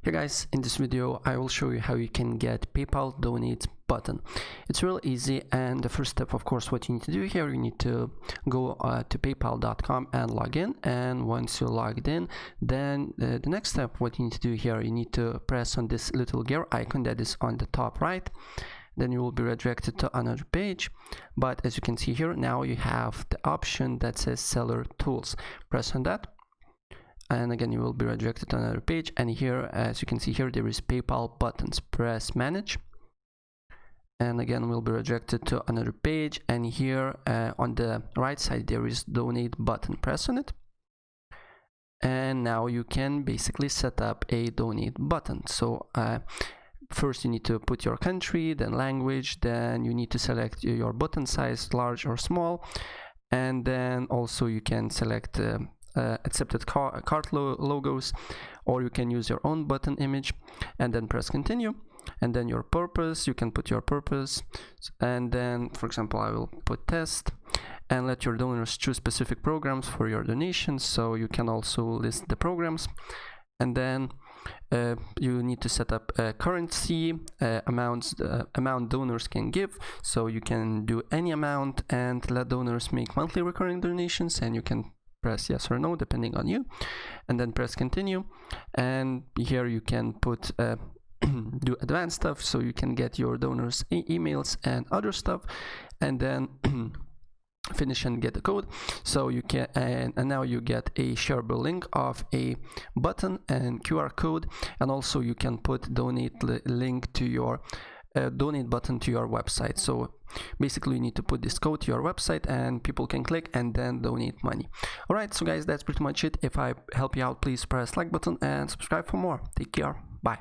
Hey guys, in this video I will show you how you can get PayPal donate button. It's real easy, and the first step, of course, what you need to do here, you need to go to paypal.com and log in. And once you're logged in, then the next step, what you need to do here, you need to press on this little gear icon that is on the top right. Then you will be redirected to another page, but as you can see here, now you have the option that says seller tools. Press on that, and again you will be redirected to another page, and here, as you can see here, there is PayPal buttons. Press manage, and again we'll be redirected to another page, and here on the right side there is donate button. Press on it, and now you can basically set up a donate button. So first you need to put your country, then language, then you need to select your button size, large or small, and then also you can select accepted cart logos, or you can use your own button image, and then press continue. And then your purpose, you can put your purpose, and then for example I will put test, and let your donors choose specific programs for your donations, so you can also list the programs. And then you need to set up a currency, amount donors can give, so you can do any amount and let donors make monthly recurring donations, and you can press yes or no depending on you, and then press continue. And here you can put do advanced stuff, so you can get your donors emails and other stuff, and then finish and get the code. So you can, and now you get a shareable link of a button and QR code, and also you can put donate link to your donate button to your website. So basically you need to put this code to your website and people can click and then donate money. Alright, so guys, that's pretty much it. If I help you out, please press like button and subscribe for more. Take care. Bye.